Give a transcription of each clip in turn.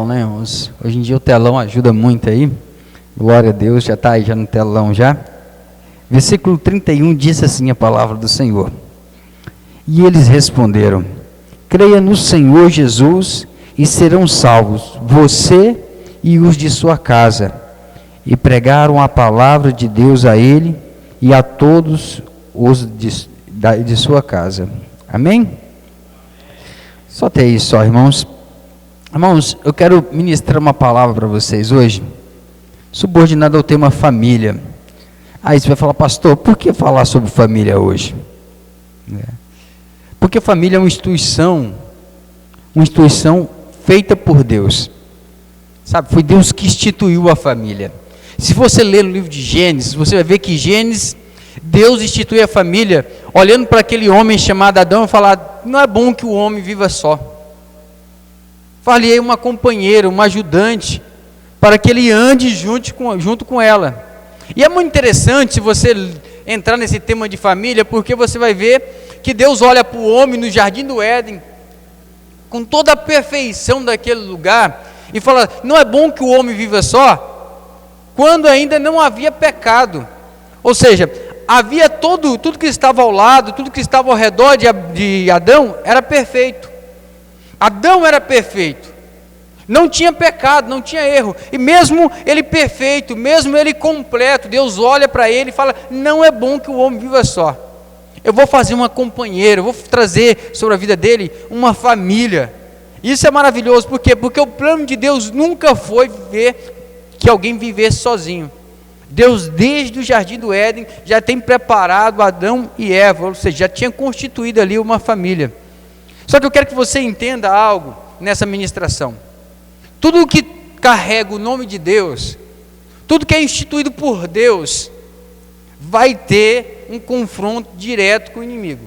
Né, irmãos? Hoje em dia o telão ajuda muito aí. Glória a Deus, já está aí já no telão já. Versículo 31 diz assim a palavra do Senhor: E eles responderam: Creia no Senhor Jesus e serão salvos, você e os de sua casa. E pregaram a palavra de Deus a ele e a todos os de sua casa. Amém? Só até isso, só, irmãos. Irmãos, eu quero ministrar uma palavra para vocês hoje, subordinada ao tema família. Aí você vai falar: pastor, por que falar sobre família hoje? Porque família é uma instituição feita por Deus. Sabe, foi Deus que instituiu a família. Se você ler no livro de Gênesis, você vai ver que Gênesis, Deus institui a família, olhando para aquele homem chamado Adão e falar: não é bom que o homem viva só. Falei uma companheira, uma ajudante, para que ele ande junto com ela. E é muito interessante se você entrar nesse tema de família, porque você vai ver que Deus olha para o homem no jardim do Éden, com toda a perfeição daquele lugar, e fala: não é bom que o homem viva só, quando ainda não havia pecado. Ou seja, havia tudo que estava ao lado, tudo que estava ao redor de Adão era perfeito. Adão era perfeito, não tinha pecado, não tinha erro, e mesmo ele perfeito, mesmo ele completo, Deus olha para ele e fala: não é bom que o homem viva só, eu vou fazer uma companheira, eu vou trazer sobre a vida dele uma família. Isso é maravilhoso. Por quê? Porque o plano de Deus nunca foi que alguém vivesse sozinho. Deus, desde o jardim do Éden, já tem preparado Adão e Eva, ou seja, já tinha constituído ali uma família. Só que eu quero que você entenda algo nessa ministração. Tudo que carrega o nome de Deus, tudo que é instituído por Deus, vai ter um confronto direto com o inimigo.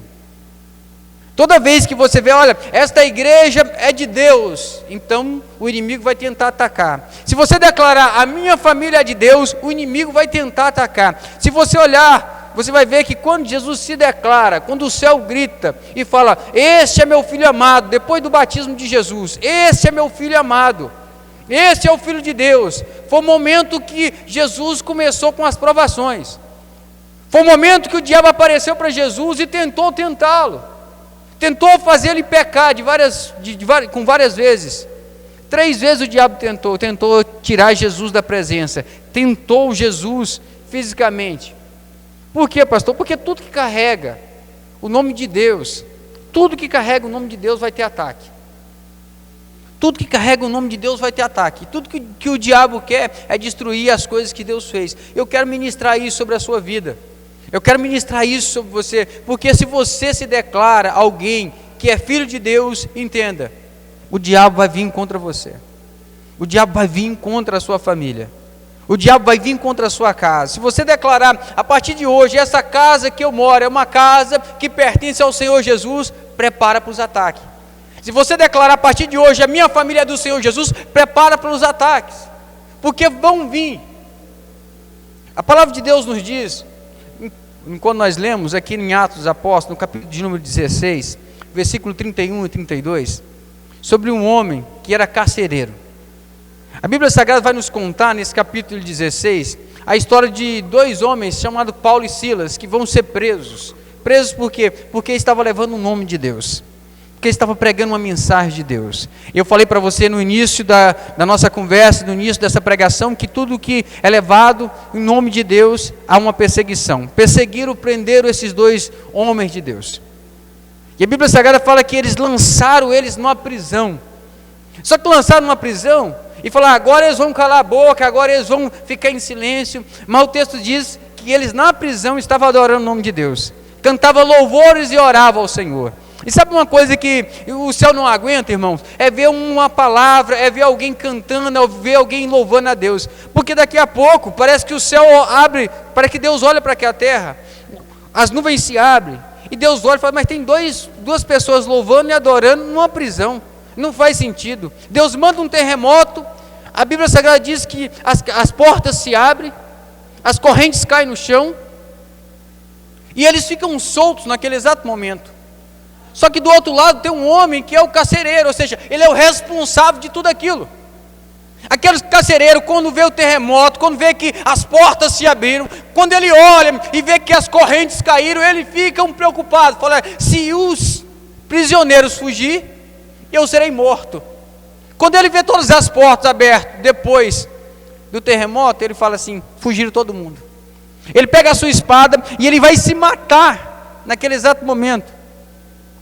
Toda vez que você vê: olha, esta igreja é de Deus, então o inimigo vai tentar atacar. Se você declarar: a minha família é de Deus, o inimigo vai tentar atacar. Se você olhar, você vai ver que quando Jesus se declara, quando o céu grita e fala: este é meu filho amado, depois do batismo de Jesus, este é meu filho amado, este é o Filho de Deus. Foi o momento que Jesus começou com as provações. Foi o momento que o diabo apareceu para Jesus e tentou tentá-lo, tentou fazer ele pecar com várias vezes. 3 vezes o diabo tentou tirar Jesus da presença, tentou Jesus fisicamente. Por quê, pastor? Porque tudo que carrega o nome de Deus, tudo que carrega o nome de Deus vai ter ataque. Tudo que carrega o nome de Deus vai ter ataque. Tudo que o diabo quer é destruir as coisas que Deus fez. Eu quero ministrar isso sobre a sua vida. Eu quero ministrar isso sobre você, porque se você se declara alguém que é filho de Deus, entenda, o diabo vai vir contra você. O diabo vai vir contra a sua família. O diabo vai vir contra a sua casa. Se você declarar: a partir de hoje, essa casa que eu moro é uma casa que pertence ao Senhor Jesus, prepara para os ataques. Se você declarar: a partir de hoje, a minha família é do Senhor Jesus, prepara para os ataques, porque vão vir. A palavra de Deus nos diz, quando nós lemos aqui em Atos dos Apóstolos, no capítulo de número 16, versículo 31 e 32, sobre um homem que era carcereiro. A Bíblia Sagrada vai nos contar, nesse capítulo 16, a história de 2 homens chamados Paulo e Silas, que vão ser presos. Presos por quê? Porque estavam levando o nome de Deus, porque estavam pregando uma mensagem de Deus. Eu falei para você no início da nossa conversa, no início dessa pregação, que tudo que é levado em nome de Deus, há uma perseguição. Perseguiram, prenderam esses 2 homens de Deus. E a Bíblia Sagrada fala que eles lançaram eles numa prisão. Só que lançaram numa prisão e falaram: agora eles vão calar a boca, agora eles vão ficar em silêncio. Mas o texto diz que eles na prisão estavam adorando o nome de Deus, cantavam louvores e oravam ao Senhor. E sabe uma coisa que o céu não aguenta, irmãos? É ver uma palavra, é ver alguém cantando, é ver alguém louvando a Deus. Porque daqui a pouco, parece que o céu abre, para que Deus olha para aquela terra, as nuvens se abrem, e Deus olha e fala: mas tem 2 pessoas louvando e adorando numa prisão. Não faz sentido. Deus manda um terremoto, a Bíblia Sagrada diz que as portas se abrem, as correntes caem no chão, e eles ficam soltos naquele exato momento. Só que do outro lado tem um homem que é o carcereiro, ou seja, ele é o responsável de tudo aquilo. Aqueles carcereiros, quando vê o terremoto, quando vê que as portas se abriram, quando ele olha e vê que as correntes caíram, ele fica preocupado, fala: se os prisioneiros fugir, eu serei morto. Quando ele vê todas as portas abertas, depois do terremoto, ele fala assim: fugiram todo mundo. Ele pega a sua espada e ele vai se matar. Naquele exato momento,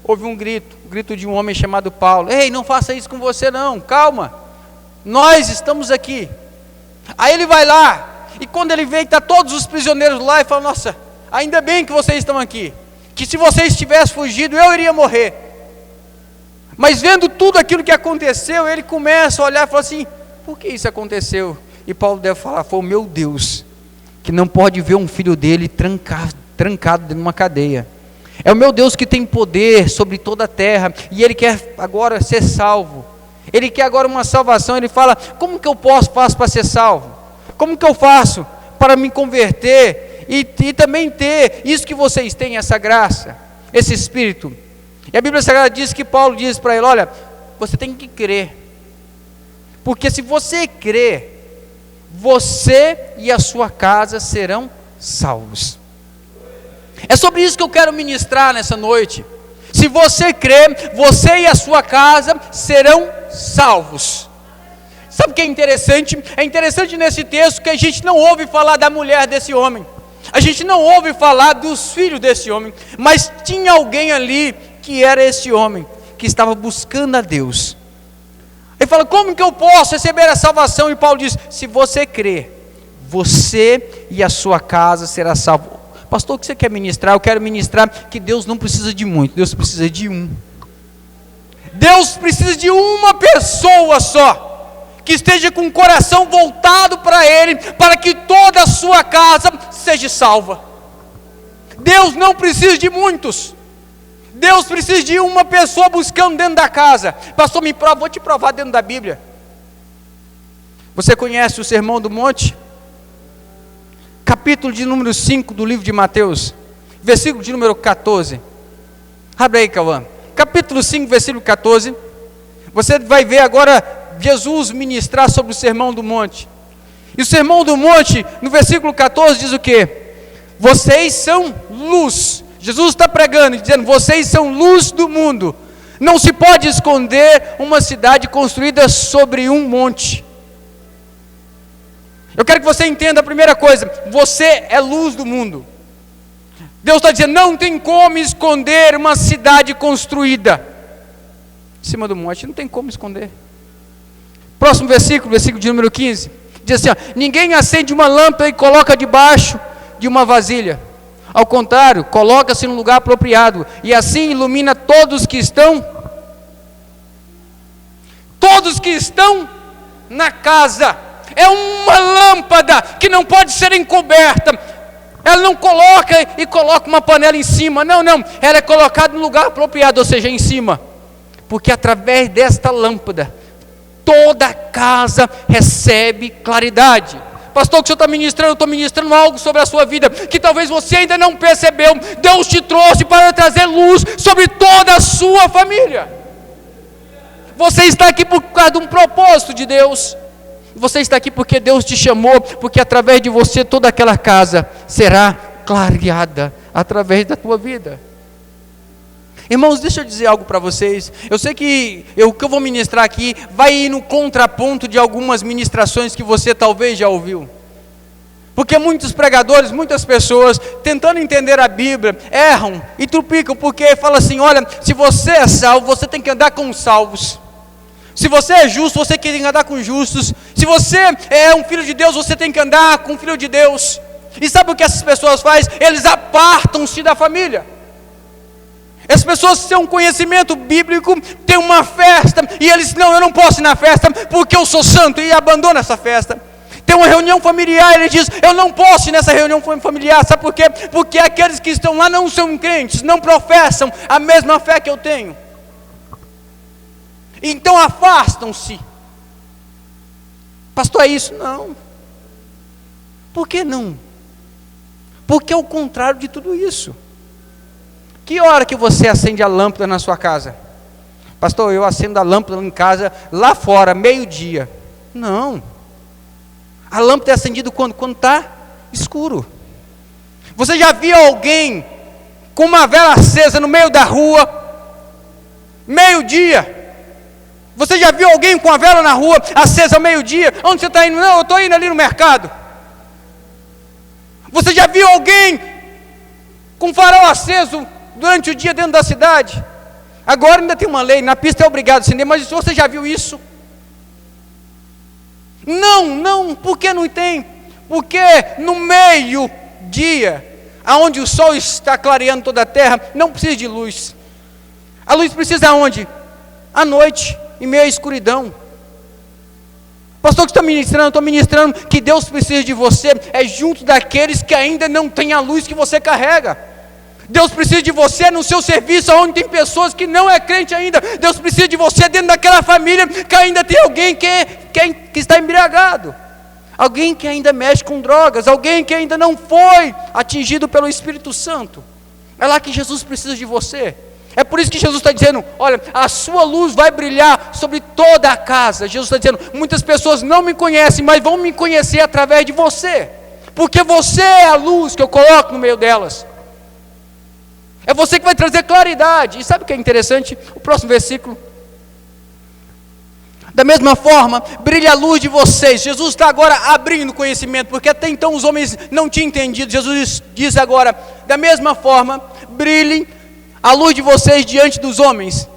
houve um grito, o grito de um homem chamado Paulo: ei, não faça isso com você não, calma, nós estamos aqui. Aí ele vai lá, e quando ele vê que está todos os prisioneiros lá, ele fala: nossa, ainda bem que vocês estão aqui, que se vocês tivessem fugido, eu iria morrer. Mas vendo tudo aquilo que aconteceu, ele começa a olhar e fala assim: por que isso aconteceu? E Paulo deve falar: foi o meu Deus, que não pode ver um filho dele trancado dentro de uma cadeia. É o meu Deus que tem poder sobre toda a terra, e Ele quer agora ser salvo. Ele quer agora uma salvação. Ele fala: como que eu faço para ser salvo? Como que eu faço para me converter e também ter isso que vocês têm, essa graça, esse Espírito? E a Bíblia Sagrada diz que Paulo diz para ele: olha, você tem que crer, porque se você crer, você e a sua casa serão salvos. É sobre isso que eu quero ministrar nessa noite. Se você crer, você e a sua casa serão salvos. Sabe o que é interessante? É interessante nesse texto que a gente não ouve falar da mulher desse homem, a gente não ouve falar dos filhos desse homem, mas tinha alguém ali que era esse homem, que estava buscando a Deus. Ele fala: como que eu posso receber a salvação? E Paulo diz: se você crer, você e a sua casa será salvo. Pastor, o que você quer ministrar? Eu quero ministrar que Deus não precisa de muito, Deus precisa de um. Deus precisa de uma pessoa só, que esteja com o coração voltado para Ele, para que toda a sua casa seja salva. Deus não precisa de muitos, Deus precisa de uma pessoa buscando dentro da casa. Pastor, me prova, vou te provar dentro da Bíblia. Você conhece o Sermão do Monte? Capítulo de número 5 do livro de Mateus, versículo de número 14. Abre aí, Cauã. Capítulo 5, versículo 14. Você vai ver agora Jesus ministrar sobre o Sermão do Monte. E o Sermão do Monte, no versículo 14, diz o quê? Vocês são luz. Jesus está pregando e dizendo: vocês são luz do mundo. Não se pode esconder uma cidade construída sobre um monte. Eu quero que você entenda a primeira coisa: você é luz do mundo. Deus está dizendo: não tem como esconder uma cidade construída em cima do monte, não tem como esconder. Próximo versículo, versículo de número 15, diz assim: ó, ninguém acende uma lâmpada e coloca debaixo de uma vasilha. Ao contrário, coloca-se no lugar apropriado, e assim ilumina todos que estão na casa. É uma lâmpada que não pode ser encoberta. Ela não coloca e coloca uma panela em cima. Não, ela é colocada no lugar apropriado, ou seja, em cima. Porque através desta lâmpada, toda a casa recebe claridade. Pastor, o que o senhor está ministrando? Eu estou ministrando algo sobre a sua vida, que talvez você ainda não percebeu. Deus te trouxe para trazer luz sobre toda a sua família. Você está aqui por causa de um propósito de Deus. Você está aqui porque Deus te chamou, porque através de você toda aquela casa será clareada através da tua vida. Irmãos, deixa eu dizer algo para vocês. Eu sei que o que eu vou ministrar aqui vai ir no contraponto de algumas ministrações que você talvez já ouviu. Porque muitos pregadores, muitas pessoas, tentando entender a Bíblia, erram e trupicam, porque falam assim: olha, se você é salvo, você tem que andar com os salvos. Se você é justo, você tem que andar com justos. Se você é um filho de Deus, você tem que andar com um filho de Deus. E sabe o que essas pessoas fazem? Eles apartam-se da família. As pessoas têm um conhecimento bíblico, têm uma festa, e eles: não, eu não posso ir na festa porque eu sou santo, e abandona essa festa. Tem uma reunião familiar, ele diz: eu não posso ir nessa reunião familiar. Sabe por quê? Porque aqueles que estão lá não são crentes, não professam a mesma fé que eu tenho. Então afastam-se. Pastor, é isso? Não. Por que não? Porque é o contrário de tudo isso. Que hora que você acende a lâmpada na sua casa? Pastor, eu acendo a lâmpada em casa lá fora, meio-dia. Não. A lâmpada é acendida quando? Quando está escuro. Você já viu alguém com uma vela acesa no meio da rua, meio-dia? Você já viu alguém com a vela na rua, acesa ao meio-dia? Onde você está indo? Não, eu estou indo ali no mercado. Você já viu alguém com farol aceso durante o dia dentro da cidade? Agora ainda tem uma lei, na pista é obrigado a acender, mas você já viu isso? Não, por que não tem? Porque no meio-dia, aonde o sol está clareando toda a terra, não precisa de luz. A luz precisa aonde? À noite, em meio à escuridão. Pastor, que está ministrando? Estou ministrando que Deus precisa de você, é junto daqueles que ainda não têm a luz que você carrega. Deus precisa de você no seu serviço, onde tem pessoas que não é crente ainda. Deus precisa de você dentro daquela família que ainda tem alguém que está embriagado, alguém que ainda mexe com drogas, alguém que ainda não foi atingido pelo Espírito Santo. É lá que Jesus precisa de você. É por isso que Jesus está dizendo, olha, a sua luz vai brilhar sobre toda a casa. Jesus está dizendo, muitas pessoas não me conhecem, mas vão me conhecer através de você, porque você é a luz que eu coloco no meio delas. É você que vai trazer claridade. E sabe o que é interessante? O próximo versículo. Da mesma forma, brilha a luz de vocês. Jesus está agora abrindo conhecimento, porque até então os homens não tinham entendido. Jesus diz agora, da mesma forma, brilhem a luz de vocês diante dos homens,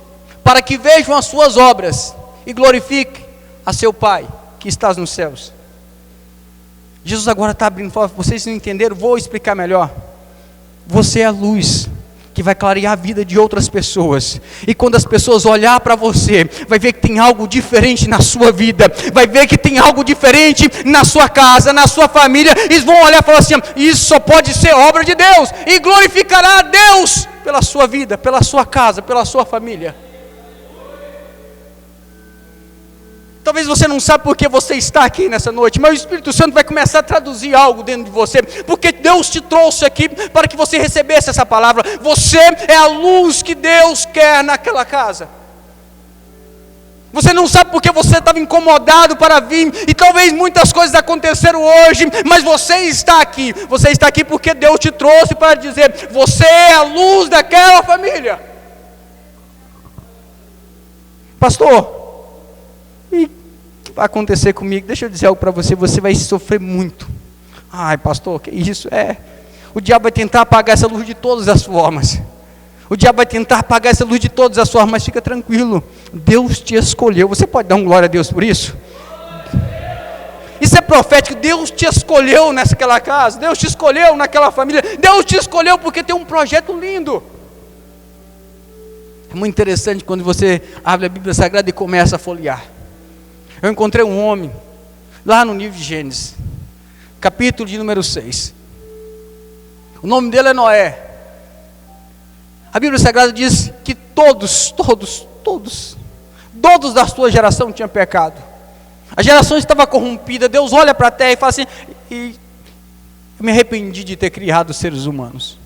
para que vejam as suas obras e glorifiquem a seu Pai que está nos céus. Jesus agora está abrindo, fala, vocês não entenderam? Vou explicar melhor. Você é a luz que vai clarear a vida de outras pessoas, e quando as pessoas olhar para você, vai ver que tem algo diferente na sua vida, vai ver que tem algo diferente na sua casa, na sua família. Eles vão olhar e falar assim, isso só pode ser obra de Deus, e glorificará a Deus pela sua vida, pela sua casa, pela sua família. Talvez você não sabe porque você está aqui nessa noite, mas o Espírito Santo vai começar a traduzir algo dentro de você, porque Deus te trouxe aqui para que você recebesse essa palavra. Você é a luz que Deus quer naquela casa. Você não sabe porque você estava incomodado para vir, e talvez muitas coisas aconteceram hoje, mas você está aqui. Você está aqui porque Deus te trouxe para dizer, você é a luz daquela família. Pastor, e o que vai acontecer comigo? Deixa eu dizer algo para você, você vai sofrer muito. Ai, pastor, que isso? O diabo vai tentar apagar essa luz de todas as formas. O diabo vai tentar apagar essa luz de todas as formas, mas fica tranquilo, Deus te escolheu. Você pode dar um glória a Deus por isso? Isso é profético. Deus te escolheu naquela casa, Deus te escolheu naquela família, Deus te escolheu porque tem um projeto lindo. É muito interessante quando você abre a Bíblia Sagrada e começa a folhear. Eu encontrei um homem lá no livro de Gênesis, capítulo de número 6. O nome dele é Noé. A Bíblia Sagrada diz que todos da sua geração tinham pecado. A geração estava corrompida. Deus olha para a terra e fala assim, eu me arrependi de ter criado os seres humanos.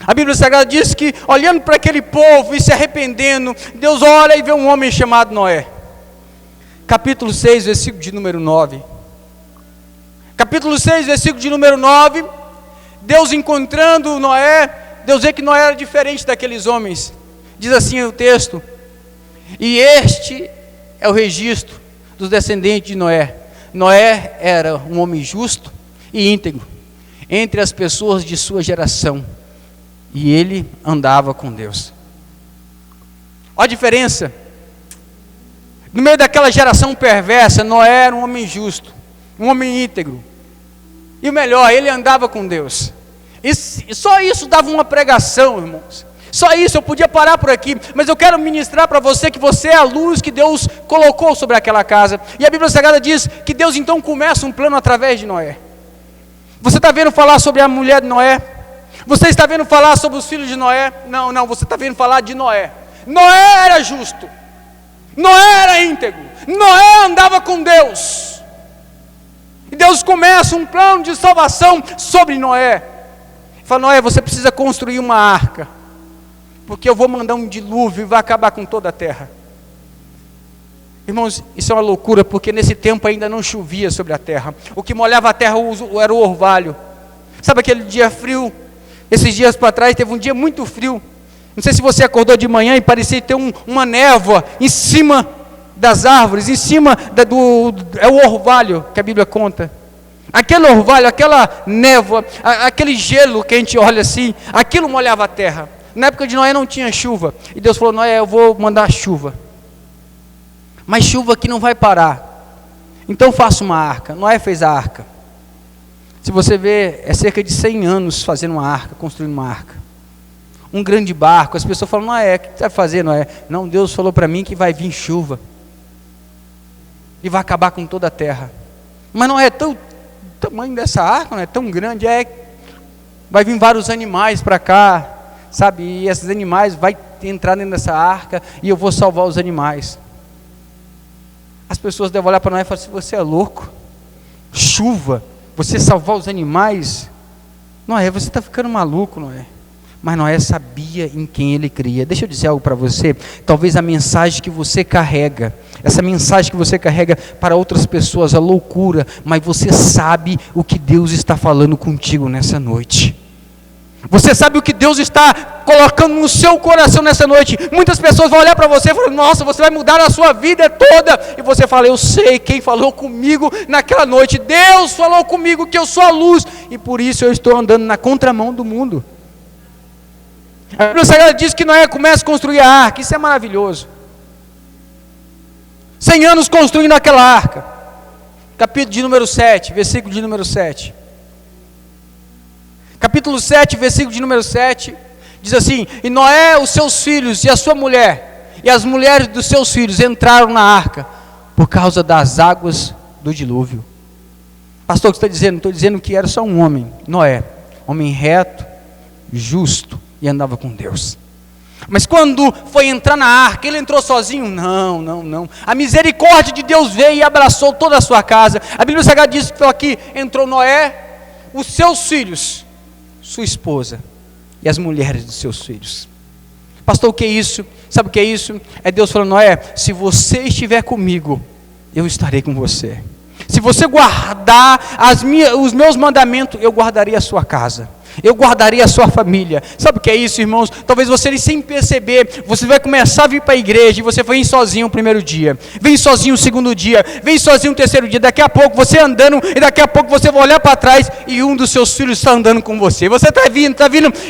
A Bíblia Sagrada diz que, olhando para aquele povo e se arrependendo, Deus olha e vê um homem chamado Noé. Capítulo 6, versículo de número 9. Capítulo 6, versículo de número 9. Deus encontrando Noé, Deus vê que Noé era diferente daqueles homens. Diz assim o texto, e este é o registro dos descendentes de Noé. Noé era um homem justo e íntegro entre as pessoas de sua geração, e ele andava com Deus. Olha a diferença. No meio daquela geração perversa, Noé era um homem justo, um homem íntegro, e o melhor, ele andava com Deus. E só isso dava uma pregação, irmãos. Só isso, eu podia parar por aqui, mas eu quero ministrar para você que você é a luz que Deus colocou sobre aquela casa. E a Bíblia Sagrada diz que Deus então começa um plano através de Noé. Você está vendo falar sobre a mulher de Noé? Você está vendo falar sobre os filhos de Noé? Não, você está vendo falar de Noé. Noé era justo, Noé era íntegro, Noé andava com Deus. E Deus começa um plano de salvação sobre Noé. Fala, Noé, você precisa construir uma arca, porque eu vou mandar um dilúvio e vai acabar com toda a terra. Irmãos, isso é uma loucura, porque nesse tempo ainda não chovia sobre a terra. O que molhava a terra era o orvalho. Sabe aquele dia frio? Esses dias para trás teve um dia muito frio. Não sei se você acordou de manhã e parecia ter uma névoa em cima das árvores, em cima é o orvalho que a Bíblia conta. Aquele orvalho, aquela névoa, aquele gelo que a gente olha assim, aquilo molhava a terra. Na época de Noé não tinha chuva. E Deus falou: Noé, eu vou mandar chuva. Mas chuva que não vai parar. Então faça uma arca. Noé fez a arca. Se você ver, é cerca de 100 anos fazendo uma arca, construindo uma arca. Um grande barco. As pessoas falam: Noé, o que você vai fazer, Noé? Não, Deus falou para mim que vai vir chuva. E vai acabar com toda a terra. Mas não é o tamanho dessa arca, não é tão grande. Vai vir vários animais para cá, sabe? E esses animais vai entrar dentro dessa arca e eu vou salvar os animais. As pessoas devem olhar para Noé e falar assim: você é louco? Chuva? Você salvar os animais? Noé, você está ficando maluco, Noé. Mas Noé sabia em quem ele cria. Deixa eu dizer algo para você. Talvez a mensagem que você carrega, essa mensagem que você carrega para outras pessoas, a loucura, mas você sabe o que Deus está falando contigo nessa noite. Você sabe o que Deus está colocando no seu coração nessa noite. Muitas pessoas vão olhar para você e falar: nossa, você vai mudar a sua vida toda. E você fala: eu sei quem falou comigo naquela noite. Deus falou comigo que eu sou a luz. E por isso eu estou andando na contramão do mundo. A Bíblia Sagrada diz que Noé começa a construir a arca. Isso é maravilhoso. 100 anos construindo aquela arca. Capítulo de número 7, versículo de número 7. Capítulo 7, versículo de número 7, diz assim: e Noé, os seus filhos e a sua mulher, e as mulheres dos seus filhos entraram na arca, por causa das águas do dilúvio. Pastor, o que você está dizendo? Estou dizendo que era só um homem, Noé, homem reto, justo, e andava com Deus. Mas quando foi entrar na arca, ele entrou sozinho? Não. A misericórdia de Deus veio e abraçou toda a sua casa. A Bíblia Sagrada diz que aqui entrou Noé, os seus filhos, sua esposa e as mulheres dos seus filhos. Pastor, o que é isso? Sabe o que é isso? É Deus falando: Noé, se você estiver comigo, eu estarei com você. Se você guardar os meus mandamentos, eu guardarei a sua casa. Eu guardarei a sua família. Sabe o que é isso, irmãos? Talvez você, sem perceber, você vai começar a vir para a igreja e você vem sozinho o primeiro dia, vem sozinho o segundo dia, vem sozinho o terceiro dia. Daqui a pouco você andando, e daqui a pouco você vai olhar para trás e um dos seus filhos está andando com você. Você está vindo,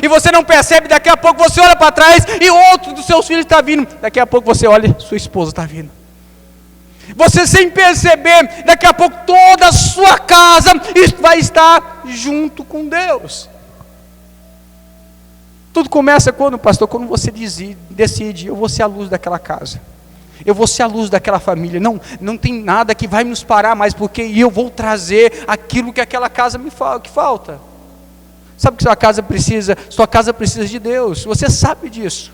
e você não percebe. Daqui a pouco você olha para trás e outro dos seus filhos está vindo. Daqui a pouco você olha, sua esposa está vindo. Você, sem perceber, daqui a pouco toda a sua casa vai estar junto com Deus. Tudo começa quando, pastor? Quando você decide: eu vou ser a luz daquela casa, eu vou ser a luz daquela família. Não tem nada que vai nos parar mais, porque eu vou trazer aquilo que aquela casa que falta. Sabe o que sua casa precisa? Sua casa precisa de Deus. Você sabe disso.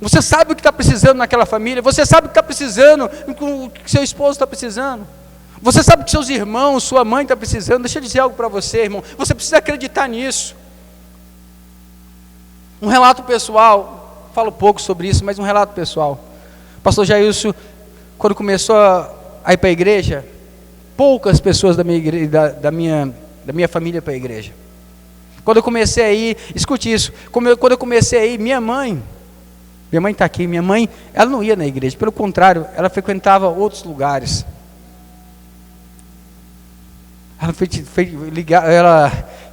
Você sabe o que está precisando naquela família. Você sabe o que está precisando, o que seu esposo está precisando. Você sabe o que seus irmãos, sua mãe está precisando. Deixa eu dizer algo para você, irmão. Você precisa acreditar nisso. Um relato pessoal, falo pouco sobre isso, mas um relato pessoal. Pastor Jailson, quando começou a ir para a igreja, poucas pessoas da minha família para a igreja. Quando eu comecei a ir, escute isso, quando eu comecei a ir, minha mãe está aqui, minha mãe, ela não ia na igreja, pelo contrário, ela frequentava outros lugares.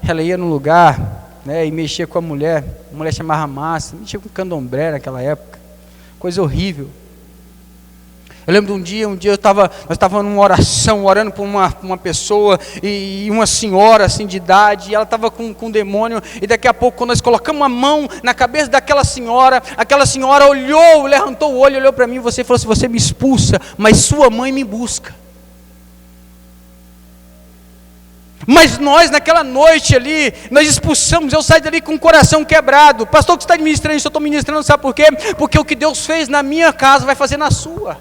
Ela ia num lugar, né, e mexia com a mulher chamava Márcia, mexia com candomblé naquela época, coisa horrível. Eu lembro de um dia nós estávamos numa oração, orando por uma pessoa, e uma senhora assim de idade, e ela estava com um demônio, e daqui a pouco, quando nós colocamos a mão na cabeça daquela senhora, aquela senhora olhou, levantou o olho, olhou para mim, e você falou assim: você me expulsa, mas sua mãe me busca. Mas nós, naquela noite ali, nós expulsamos. Eu saí dali com o coração quebrado. Pastor, o que você está ministrando isso? Eu estou ministrando, sabe por quê? Porque o que Deus fez na minha casa vai fazer na sua.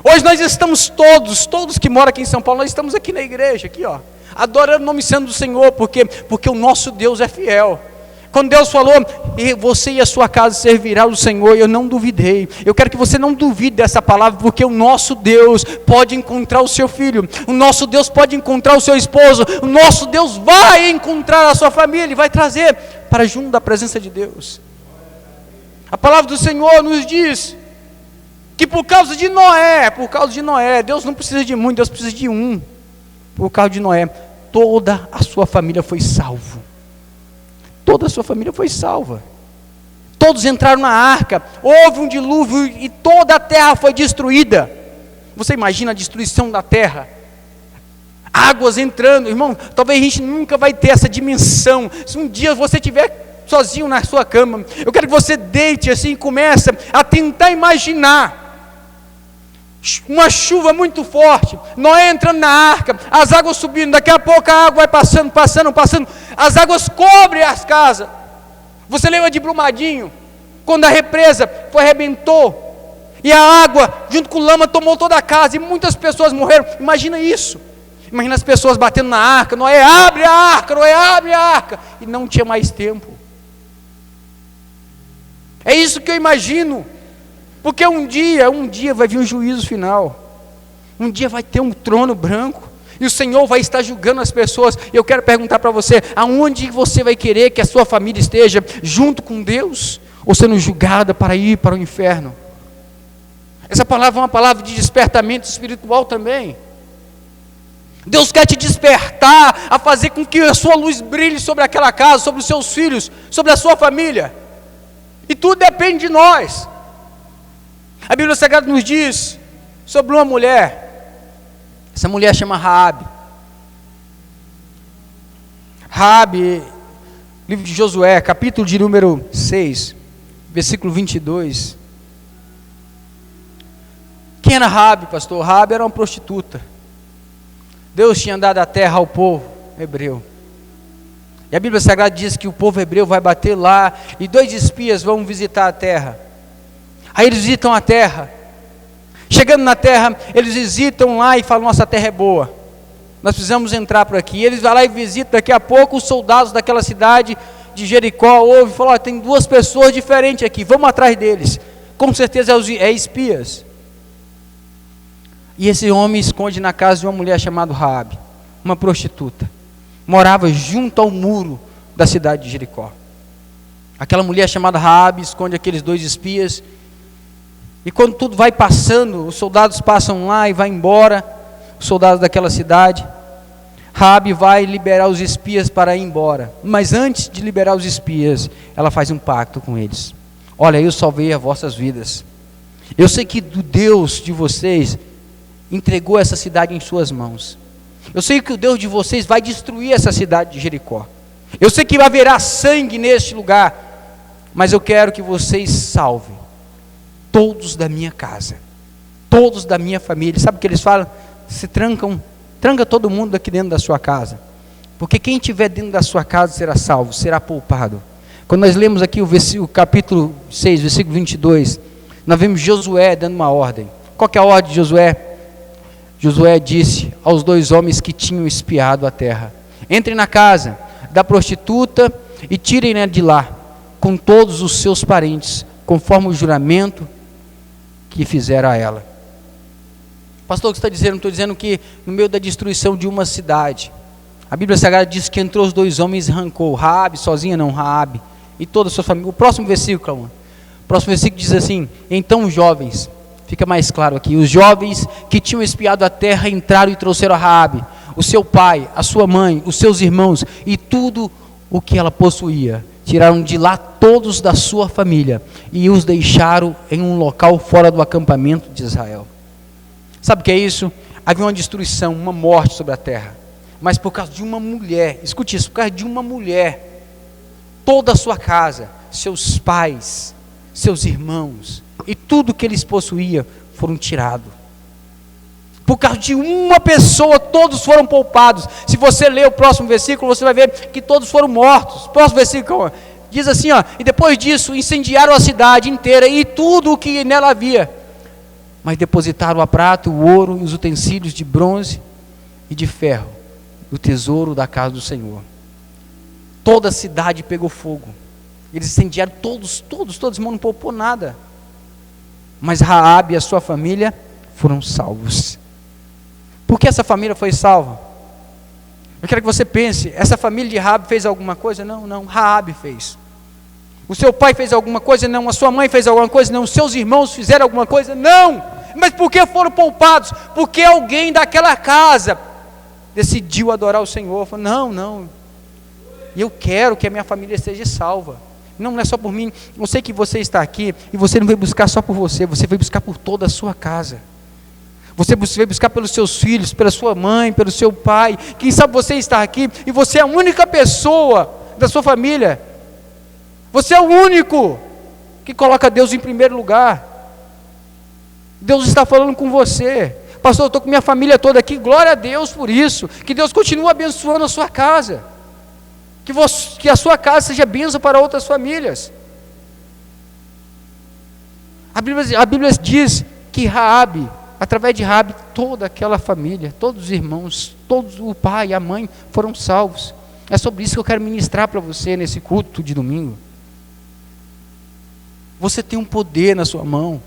Hoje nós estamos todos que moram aqui em São Paulo, nós estamos aqui na igreja, aqui ó, adorando o nome santo do Senhor. Por quê? Porque o nosso Deus é fiel. Quando Deus falou, e você e a sua casa servirá ao Senhor, eu não duvidei. Eu quero que você não duvide dessa palavra, porque o nosso Deus pode encontrar o seu filho, o nosso Deus pode encontrar o seu esposo, o nosso Deus vai encontrar a sua família e vai trazer para junto da presença de Deus. A palavra do Senhor nos diz que por causa de Noé, Deus não precisa de muito, Deus precisa de um. Por causa de Noé, toda a sua família foi salva. Toda a sua família foi salva. Todos entraram na arca, houve um dilúvio e toda a terra foi destruída. Você imagina a destruição da terra? Águas entrando, irmão, talvez a gente nunca vai ter essa dimensão. Se um dia você estiver sozinho na sua cama, eu quero que você deite assim e comece a tentar imaginar uma chuva muito forte, Noé entrando na arca, as águas subindo, daqui a pouco a água vai passando, as águas cobrem as casas. Você lembra de Brumadinho, quando a represa arrebentou, e a água, junto com lama, tomou toda a casa, e muitas pessoas morreram. Imagina isso, imagina as pessoas batendo na arca, Noé abre a arca, e não tinha mais tempo. É isso que eu imagino. Porque um dia vai vir um juízo final. Um dia vai ter um trono branco. E o Senhor vai estar julgando as pessoas. E eu quero perguntar para você, aonde você vai querer que a sua família esteja? Junto com Deus? Ou sendo julgada para ir para o inferno? Essa palavra é uma palavra de despertamento espiritual também. Deus quer te despertar a fazer com que a sua luz brilhe sobre aquela casa, sobre os seus filhos, sobre a sua família. E tudo depende de nós. A Bíblia Sagrada nos diz sobre uma mulher. Essa mulher chama Raabe. Raabe, livro de Josué, capítulo de número 6, versículo 22. Quem era Raabe, pastor? Raabe era uma prostituta. Deus tinha dado a terra ao povo hebreu. E a Bíblia Sagrada diz que o povo hebreu vai bater lá e 2 espias vão visitar a terra. Aí eles visitam a terra. Chegando na terra, eles visitam lá e falam: nossa, a terra é boa, nós precisamos entrar por aqui. E eles vão lá e visitam. Daqui a pouco os soldados daquela cidade de Jericó ouvem e falam: tem 2 pessoas diferentes aqui, vamos atrás deles. Com certeza é espias. E esse homem esconde na casa de uma mulher chamada Raabe, uma prostituta. Morava junto ao muro da cidade de Jericó. Aquela mulher chamada Raabe esconde aqueles 2 espias. E quando tudo vai passando, os soldados passam lá e vai embora, os soldados daquela cidade. Raabe vai liberar os espias para ir embora. Mas antes de liberar os espias, ela faz um pacto com eles. Olha, eu salvei as vossas vidas. Eu sei que o Deus de vocês entregou essa cidade em suas mãos. Eu sei que o Deus de vocês vai destruir essa cidade de Jericó. Eu sei que haverá sangue neste lugar. Mas eu quero que vocês salvem todos da minha casa, todos da minha família. Sabe o que eles falam? Se tranca todo mundo aqui dentro da sua casa, porque quem estiver dentro da sua casa será salvo, será poupado. Quando nós lemos aqui o capítulo 6, versículo 22, nós vemos Josué dando uma ordem. Qual que é a ordem de Josué? Josué disse aos 2 homens que tinham espiado a terra: entrem na casa da prostituta e tirem-na de lá, com todos os seus parentes, conforme o juramento que fizeram a ela. Pastor, o que você está dizendo? Não estou dizendo que no meio da destruição de uma cidade, a Bíblia Sagrada diz que entrou os 2 homens e arrancou. Raabe, sozinha não, Raabe e toda a sua família. O próximo versículo diz assim: então os jovens, fica mais claro aqui, os jovens que tinham espiado a terra entraram e trouxeram a Raabe, o seu pai, a sua mãe, os seus irmãos e tudo o que ela possuía. Tiraram de lá todos da sua família e os deixaram em um local fora do acampamento de Israel. Sabe o que é isso? Havia uma destruição, uma morte sobre a terra, mas por causa de uma mulher, escute isso, por causa de uma mulher, toda a sua casa, seus pais, seus irmãos e tudo que eles possuíam foram tirados. Por causa de uma pessoa, todos foram poupados. Se você ler o próximo versículo, você vai ver que todos foram mortos. Próximo versículo diz assim, e depois disso incendiaram a cidade inteira e tudo o que nela havia, mas depositaram a prata, o ouro e os utensílios de bronze e de ferro, o tesouro da casa do Senhor. Toda a cidade pegou fogo. Eles incendiaram todos, irmão, não poupou nada. Mas Raabe e a sua família foram salvos. Por que essa família foi salva? Eu quero que você pense, essa família de Raabe fez alguma coisa? Não, Raabe fez. O seu pai fez alguma coisa? Não. A sua mãe fez alguma coisa? Não. Os seus irmãos fizeram alguma coisa? Não. Mas por que foram poupados? Porque alguém daquela casa decidiu adorar o Senhor. Falou, não, eu quero que a minha família seja salva. Não é só por mim. Eu sei que você está aqui e você não veio buscar só por você, você veio buscar por toda a sua casa. Você veio buscar pelos seus filhos, pela sua mãe, pelo seu pai. Quem sabe você está aqui e você é a única pessoa da sua família. Você é o único que coloca Deus em primeiro lugar. Deus está falando com você. Pastor, eu estou com minha família toda aqui, glória a Deus por isso. Que Deus continue abençoando a sua casa. Que a sua casa seja bênção para outras famílias. A Bíblia diz que Raabe, através de Raabe, toda aquela família, todos os irmãos, todos o pai e a mãe foram salvos. É sobre isso que eu quero ministrar para você nesse culto de domingo. Você tem um poder na sua mão.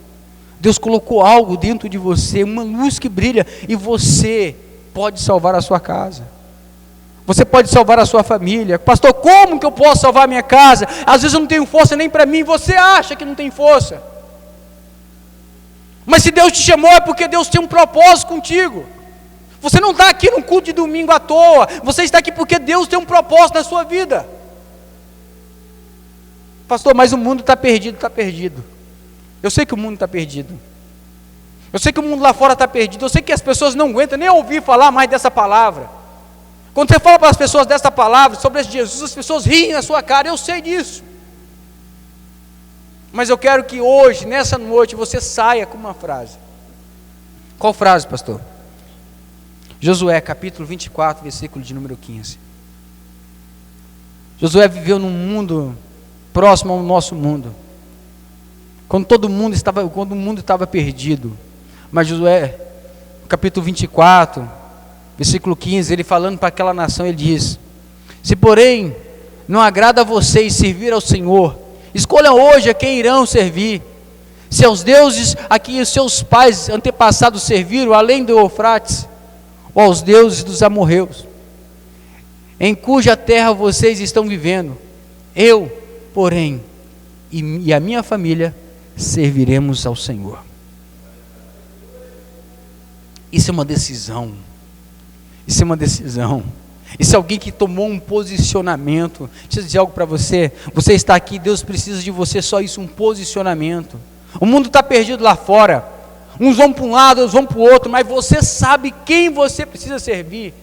Deus colocou algo dentro de você, uma luz que brilha, e você pode salvar a sua casa. Você pode salvar a sua família. Pastor, como que eu posso salvar a minha casa? Às vezes eu não tenho força nem para mim. Você acha que não tem força? Mas se Deus te chamou é porque Deus tem um propósito contigo. Você não está aqui no culto de domingo à toa. Você está aqui porque Deus tem um propósito na sua vida. Pastor, mas o mundo está perdido, está perdido. Eu sei que o mundo está perdido. Eu sei que o mundo lá fora está perdido. Eu sei que as pessoas não aguentam nem ouvir falar mais dessa palavra. Quando você fala para as pessoas dessa palavra, sobre esse Jesus, as pessoas riem na sua cara, eu sei disso. Mas eu quero que hoje, nessa noite, você saia com uma frase. Qual frase, pastor? Josué, capítulo 24, versículo de número 15. Josué viveu num mundo próximo ao nosso mundo. Quando o mundo estava perdido. Mas Josué, capítulo 24, versículo 15, ele falando para aquela nação, ele diz: se porém não agrada a vocês servir ao Senhor, escolham hoje a quem irão servir, se aos deuses a que os seus pais antepassados serviram, além do Eufrates, ou aos deuses dos amorreus, em cuja terra vocês estão vivendo. Eu, porém, e a minha família serviremos ao Senhor. Isso é uma decisão. Isso é uma decisão. Isso é alguém que tomou um posicionamento. Deixa eu dizer algo para você. Você está aqui, Deus precisa de você, só isso, um posicionamento. O mundo está perdido lá fora. Uns vão para um lado, outros vão para o outro, mas você sabe quem você precisa servir.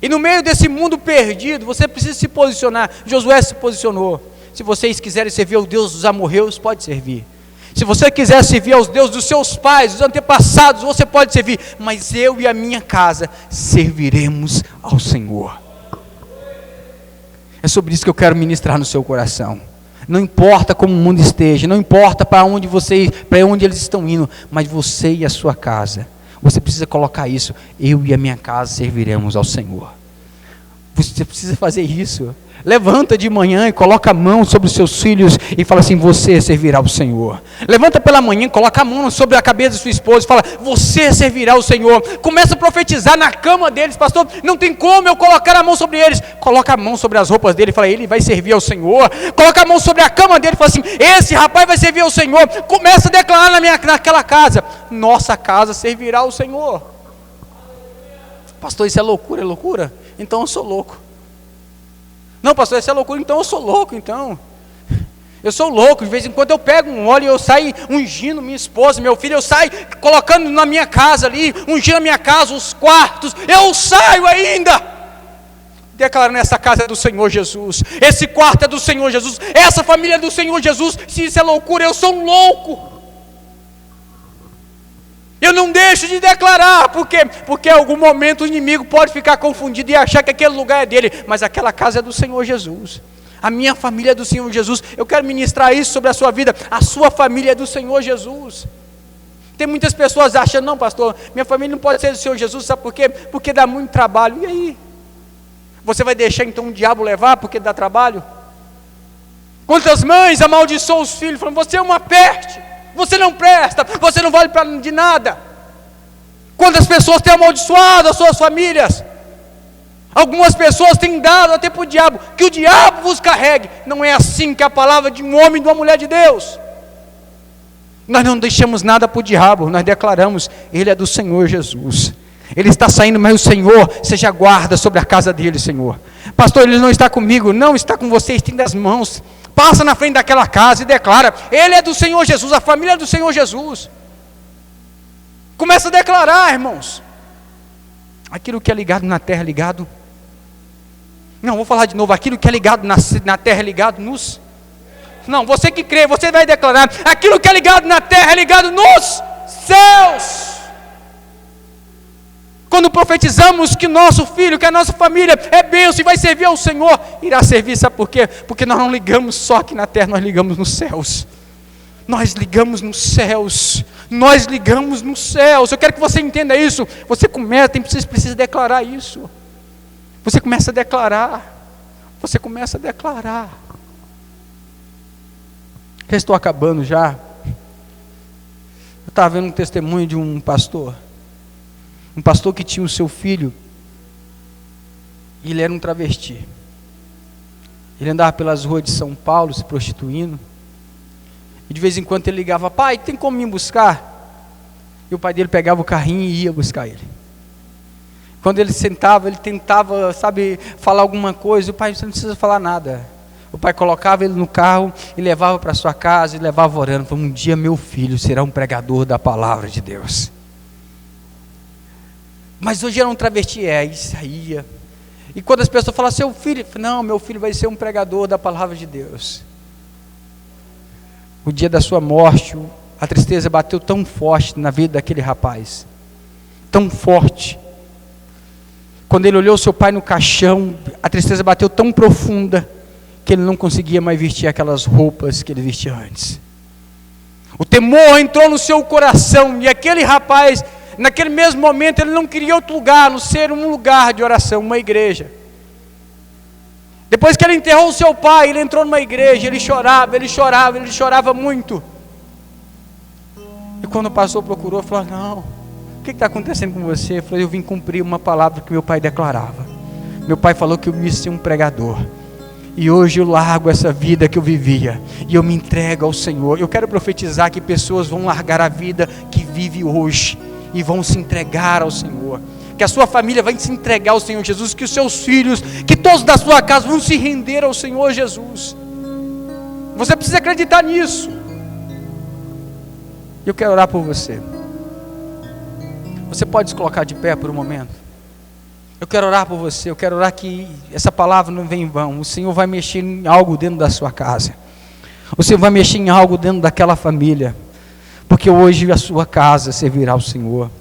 E no meio desse mundo perdido, você precisa se posicionar. Josué se posicionou. Se vocês quiserem servir ao Deus dos amorreus, pode servir. Se você quiser servir aos deuses dos seus pais, dos antepassados, você pode servir. Mas eu e a minha casa serviremos ao Senhor. É sobre isso que eu quero ministrar no seu coração. Não importa como o mundo esteja, não importa para onde eles estão indo, mas você e a sua casa, você precisa colocar isso: eu e a minha casa serviremos ao Senhor. Você precisa fazer isso. Levanta de manhã e coloca a mão sobre os seus filhos e fala assim: você servirá ao Senhor. Levanta pela manhã, coloca a mão sobre a cabeça de sua esposa e fala: você servirá ao Senhor. Começa a profetizar na cama deles: pastor, não tem como eu colocar a mão sobre eles. Coloca a mão sobre as roupas dele e fala: ele vai servir ao Senhor. Coloca a mão sobre a cama dele e fala assim: esse rapaz vai servir ao Senhor. Começa a declarar naquela casa: nossa casa servirá ao Senhor. Pastor, isso é loucura? É loucura? Então eu sou louco. Não, pastor, isso é loucura, então eu sou louco, então. Eu sou louco, de vez em quando eu pego um óleo e eu saio ungindo minha esposa, meu filho, eu saio colocando na minha casa ali, ungindo a minha casa, os quartos, eu saio ainda. Declarando: essa casa é do Senhor Jesus, esse quarto é do Senhor Jesus, essa família é do Senhor Jesus. Se isso é loucura, eu sou um louco. Eu não deixo de declarar, porque em algum momento o inimigo pode ficar confundido e achar que aquele lugar é dele, mas aquela casa é do Senhor Jesus. A minha família é do Senhor Jesus. Eu quero ministrar isso sobre a sua vida. A sua família é do Senhor Jesus. Tem muitas pessoas achando: não, pastor, minha família não pode ser do Senhor Jesus, sabe por quê? Porque dá muito trabalho. E aí? Você vai deixar então o diabo levar porque dá trabalho? Quantas mães amaldiçoam os filhos, falando: você é uma peste, você não presta, você não vale de nada. Quantas pessoas têm amaldiçoado as suas famílias? Algumas pessoas têm dado até para o diabo, que o diabo vos carregue. Não é assim que é a palavra de um homem e de uma mulher de Deus. Nós não deixamos nada para o diabo, nós declaramos: ele é do Senhor Jesus. Ele está saindo, mas o Senhor seja guarda sobre a casa dele, Senhor. Pastor, ele não está comigo. Não, está com você, estende as mãos. Passa na frente daquela casa e declara: ele é do Senhor Jesus, a família é do Senhor Jesus. Começa a declarar, irmãos. Aquilo que é ligado na terra é ligado. Não, vou falar de novo. Aquilo que é ligado na terra é ligado nos... Não, você que crê, você vai declarar: aquilo que é ligado na terra é ligado nos céus. Quando profetizamos que nosso filho, que a nossa família é bênção e vai servir ao Senhor, irá servir, sabe por quê? Porque nós não ligamos só aqui na terra, nós ligamos nos céus. Nós ligamos nos céus. Nós ligamos nos céus. Eu quero que você entenda isso. Você precisa declarar isso. Você começa a declarar. Você começa a declarar. Eu estou acabando já. Eu estava vendo um testemunho de um pastor que tinha o seu filho, e ele era um travesti. Ele andava pelas ruas de São Paulo se prostituindo, e de vez em quando ele ligava: pai, tem como me buscar? E o pai dele pegava o carrinho e ia buscar ele. Quando ele sentava, ele tentava, falar alguma coisa, e o pai: você não precisa falar nada. O pai colocava ele no carro e levava para sua casa, e levava orando: falando: um dia meu filho será um pregador da palavra de Deus. Mas hoje era um travesti, e saía. E quando as pessoas falavam: seu filho, não, meu filho vai ser um pregador da palavra de Deus. O dia da sua morte, a tristeza bateu tão forte na vida daquele rapaz, tão forte. Quando ele olhou seu pai no caixão, a tristeza bateu tão profunda, que ele não conseguia mais vestir aquelas roupas que ele vestia antes. O temor entrou no seu coração, e aquele rapaz, naquele mesmo momento, ele não queria outro lugar, a não ser um lugar de oração, uma igreja. Depois que ele enterrou o seu pai, ele entrou numa igreja, ele chorava muito. E quando o pastor procurou, falou: não, o que está acontecendo com você? Eu falei: eu vim cumprir uma palavra que meu pai declarava. Meu pai falou que eu ia ser um pregador. E hoje eu largo essa vida que eu vivia, e eu me entrego ao Senhor. Eu quero profetizar que pessoas vão largar a vida que vive hoje, e vão se entregar ao Senhor. Que a sua família vai se entregar ao Senhor Jesus, que os seus filhos, que todos da sua casa vão se render ao Senhor Jesus. Você precisa acreditar nisso. Eu quero orar por você. Você pode se colocar de pé por um momento? Eu quero orar por você. Eu quero orar que essa palavra não venha em vão. O Senhor vai mexer em algo dentro da sua casa. O Senhor vai mexer em algo dentro daquela família. Porque hoje a sua casa servirá ao Senhor.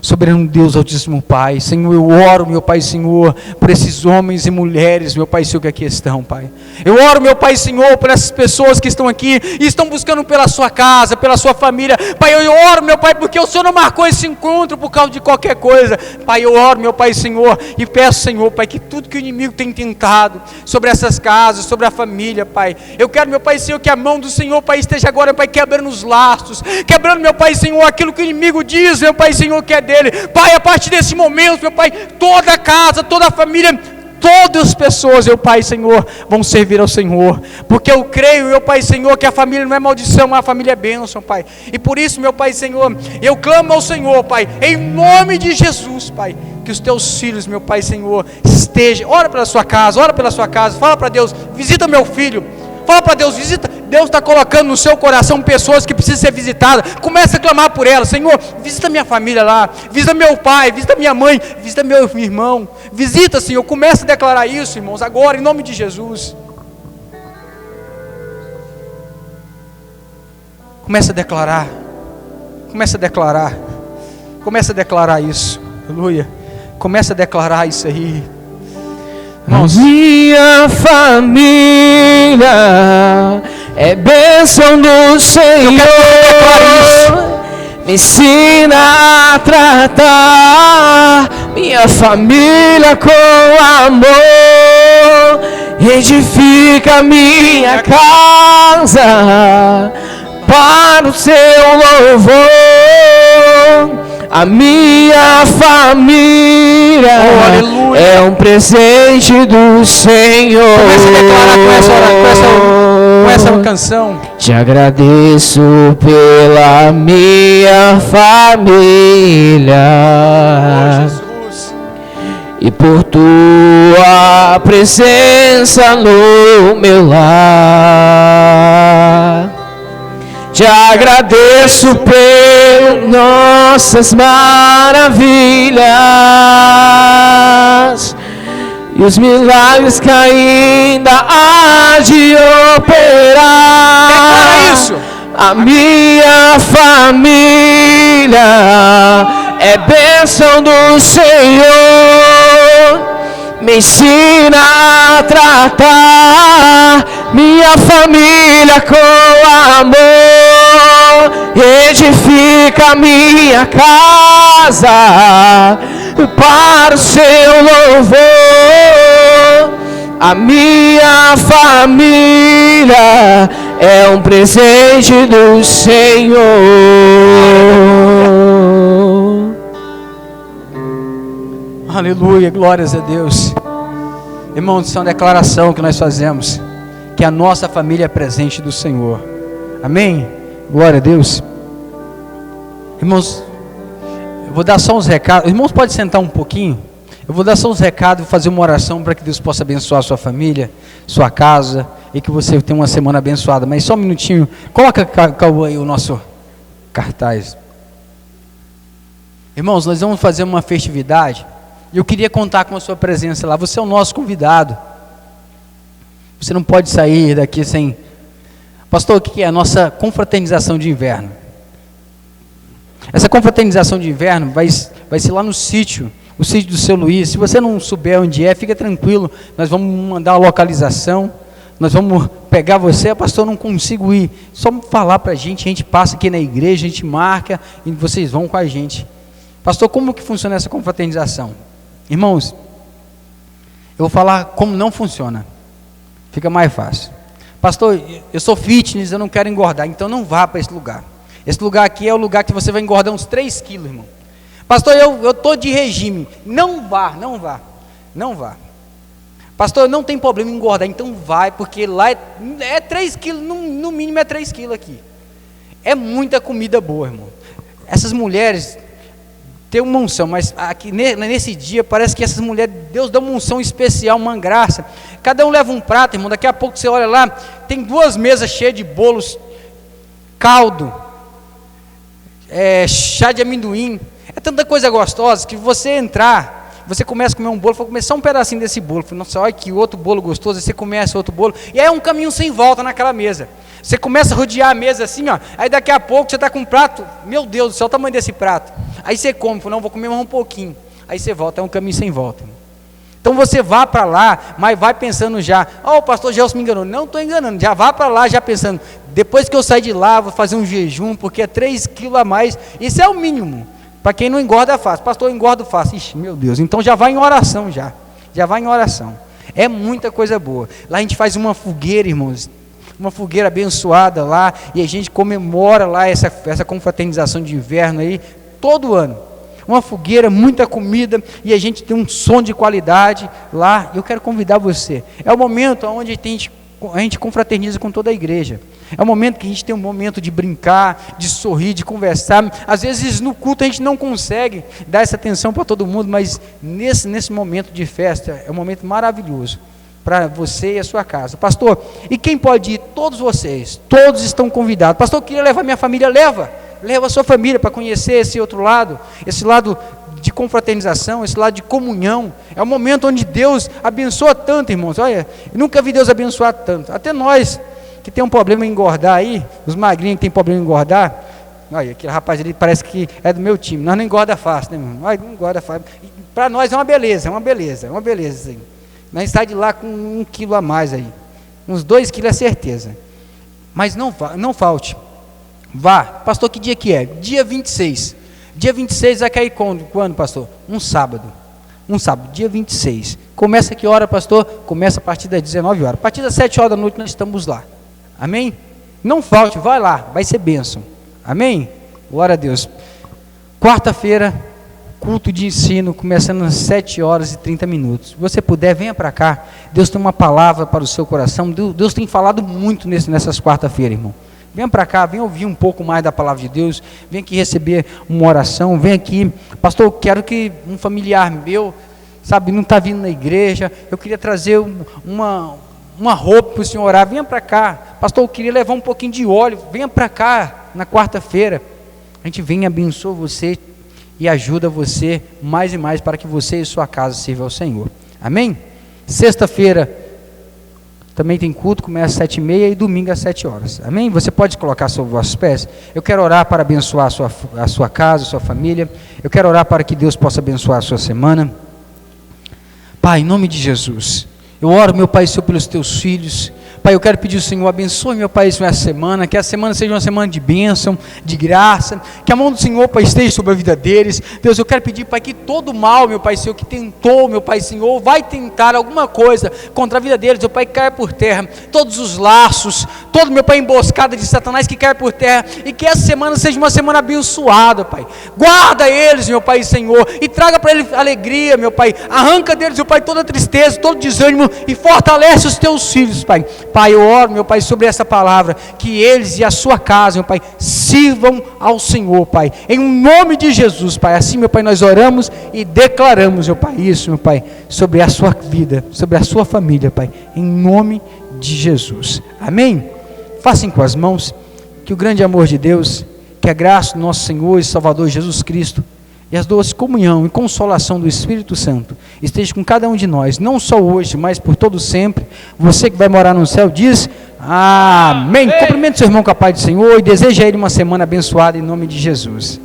Soberano Deus, Altíssimo Pai, Senhor, eu oro, meu Pai, Senhor, por esses homens e mulheres, meu Pai, Senhor, que aqui estão, Pai. Eu oro, meu Pai, Senhor, por essas pessoas que estão aqui e estão buscando pela sua casa, pela sua família. Pai, eu oro, meu Pai, porque o Senhor não marcou esse encontro por causa de qualquer coisa. Pai, eu oro, meu Pai, Senhor, e peço, Senhor, Pai, que tudo que o inimigo tem tentado sobre essas casas, sobre a família, Pai, eu quero, meu Pai, Senhor, que a mão do Senhor, Pai, esteja agora, Pai, quebrando os laços, quebrando, meu Pai, Senhor, aquilo que o inimigo diz, meu Pai, Senhor, que é dele. Pai, a partir desse momento, meu Pai, toda a casa, toda a família, todas as pessoas, meu Pai, Senhor, vão servir ao Senhor, porque eu creio, meu Pai, Senhor, que a família não é maldição, a família é bênção, Pai, e por isso, meu Pai, Senhor, eu clamo ao Senhor, Pai, em nome de Jesus, Pai, que os teus filhos, meu Pai, Senhor, estejam, ora pela sua casa, fala para Deus: visita meu filho, fala para Deus, visita. Deus está colocando no seu coração pessoas que precisam ser visitadas. Comece a clamar por elas: Senhor, visita minha família lá, visita meu pai, visita minha mãe, visita meu irmão, visita, Senhor. Comece a declarar isso, irmãos, agora, em nome de Jesus. Comece a declarar, comece a declarar isso, aleluia. Comece a declarar isso aí. Irmãos. Minha família é bênção do Senhor. Me ensina a tratar minha família com amor edifica minha casa para o seu louvor. A minha família é um presente do Senhor. Comece a declarar com essa canção. Te agradeço pela minha família e por tua presença no meu lar. Te agradeço pelas nossas maravilhas e os milagres que ainda há de operar. Isso. A minha família é bênção do Senhor. Me ensina a tratar minha família com amor. Edifica minha casa para o seu louvor. A minha família é um presente do Senhor. Aleluia, glórias a Deus. Irmãos, isso é uma declaração que nós fazemos, que a nossa família é presente do Senhor. Amém? Glória a Deus. Irmãos, eu vou dar só uns recados. Irmãos, pode sentar um pouquinho? Eu vou dar só uns recados, fazer uma oração para que Deus possa abençoar a sua família, sua casa, e que você tenha uma semana abençoada. Mas só um minutinho, coloca aí o nosso cartaz. Irmãos, nós vamos fazer uma festividade, e eu queria contar com a sua presença lá. Você é o nosso convidado. Você não pode sair daqui sem... Pastor, o que é a nossa confraternização de inverno? Essa confraternização de inverno vai ser lá no sítio, o sítio do seu Luiz. Se você não souber onde é, fica tranquilo, nós vamos mandar a localização, nós vamos pegar você. Pastor, eu não consigo ir, só falar para a gente passa aqui na igreja, a gente marca e vocês vão com a gente. Pastor, como que funciona essa confraternização? Irmãos, eu vou falar como não funciona, fica mais fácil. Pastor, eu sou fitness, eu não quero engordar, então não vá para esse lugar. Esse lugar aqui é o lugar que você vai engordar uns 3 quilos, irmão. Pastor, eu estou de regime. Não vá. Pastor, não tem problema em engordar, então vai, porque lá é 3 quilos, no mínimo é 3 quilos aqui. É muita comida boa, irmão. Essas mulheres têm uma unção, mas aqui, nesse dia, parece que essas mulheres, Deus dá uma unção especial, uma graça. Cada um leva um prato, irmão. Daqui a pouco você olha lá, tem 2 mesas cheias de bolos, caldo, chá de amendoim. É tanta coisa gostosa que você entrar, você começa a comer um bolo, vai comer só um pedacinho desse bolo. Nossa, olha que outro bolo gostoso. Aí você começa outro bolo, e aí é um caminho sem volta naquela mesa. Você começa a rodear a mesa assim, ó. Aí daqui a pouco você está com um prato, meu Deus do céu, o tamanho desse prato. Aí você come, fala, não, vou comer mais um pouquinho. Aí você volta, é um caminho sem volta. Então você vá para lá, mas vai pensando já, o pastor Gelson me enganou. Não estou enganando, já vá para lá já pensando, depois que eu sair de lá, vou fazer um jejum, porque é 3 quilos a mais. Isso é o mínimo. Para quem não engorda fácil. Pastor, eu engordo fácil. Ixi, meu Deus. Então já vai em oração já vai em oração. É muita coisa boa. Lá a gente faz uma fogueira, irmãos, uma fogueira abençoada lá, e a gente comemora lá essa confraternização de inverno aí, todo ano. Uma fogueira, muita comida, e a gente tem um som de qualidade lá. Eu quero convidar você. É o momento onde a gente confraterniza com toda a igreja. É o momento que a gente tem um momento de brincar, de sorrir, de conversar. Às vezes no culto a gente não consegue dar essa atenção para todo mundo, mas nesse momento de festa é um momento maravilhoso para você e a sua casa. Pastor, e quem pode ir? Todos vocês, todos estão convidados. Pastor, eu queria levar minha família. Leva a sua família para conhecer esse outro lado, esse lado de confraternização, esse lado de comunhão. É um momento onde Deus abençoa tanto, irmãos. Olha, eu nunca vi Deus abençoar tanto. Até nós que tem um problema em engordar aí, os magrinhos que tem problema em engordar, olha, aquele rapaz ali parece que é do meu time. Nós não engorda fácil, né, irmão? Não engorda fácil. Para nós é uma beleza. Assim. Nós está de lá com 1 quilo a mais aí, uns 2 quilos é certeza. Mas não falte. Vá. Pastor, que dia que é? Dia 26. Dia 26 vai cair quando, pastor? Um sábado, dia 26. Começa que hora, pastor? Começa a partir das 19 horas. A partir das 7 horas da noite nós estamos lá. Amém? Não falte, vai lá, vai ser bênção. Amém? Glória a Deus. Quarta-feira, culto de ensino, começando às 7 horas e 30 minutos. Se você puder, venha para cá. Deus tem uma palavra para o seu coração. Deus tem falado muito nessas quarta-feiras, irmão. Venha para cá, venha ouvir um pouco mais da palavra de Deus. Venha aqui receber uma oração. Venha aqui. Pastor, eu quero que um familiar meu, sabe, não está vindo na igreja. Eu queria trazer uma roupa para o senhor orar. Venha para cá. Pastor, eu queria levar um pouquinho de óleo. Venha para cá na quarta-feira. A gente vem e abençoa você e ajuda você mais e mais para que você e sua casa sirvam ao Senhor. Amém? Sexta-feira também tem culto, começa às 7h30 e domingo às 7 horas. Amém? Você pode colocar sobre os vossos pés. Eu quero orar para abençoar a sua casa, a sua família. Eu quero orar para que Deus possa abençoar a sua semana. Pai, em nome de Jesus, eu oro, meu Pai, Senhor, pelos teus filhos. Pai, eu quero pedir ao Senhor, abençoe, meu Pai, essa semana, que a semana seja uma semana de bênção, de graça, que a mão do Senhor, Pai, esteja sobre a vida deles. Deus, eu quero pedir, Pai, que todo mal, meu Pai, Senhor, que tentou, meu Pai, Senhor, vai tentar alguma coisa contra a vida deles, meu Pai, caia por terra, todos os laços, todo, meu Pai, emboscada de Satanás, que caia por terra, e que essa semana seja uma semana abençoada, Pai. Guarda eles, meu Pai, Senhor, e traga para eles alegria, meu Pai, arranca deles, meu Pai, toda tristeza, todo desânimo, e fortalece os teus filhos, Pai. Pai, eu oro, meu Pai, sobre essa palavra, que eles e a sua casa, meu Pai, sirvam ao Senhor, Pai, em nome de Jesus, Pai. Assim, meu Pai, nós oramos e declaramos, meu Pai, isso, meu Pai, sobre a sua vida, sobre a sua família, Pai, em nome de Jesus. Amém? Façam com as mãos, que o grande amor de Deus, que a graça do nosso Senhor e Salvador Jesus Cristo, e as doces comunhão e consolação do Espírito Santo esteja com cada um de nós, não só hoje, mas por todo sempre. Você que vai morar no céu diz amém. Cumprimente seu irmão com a paz do Senhor e deseja a ele uma semana abençoada em nome de Jesus.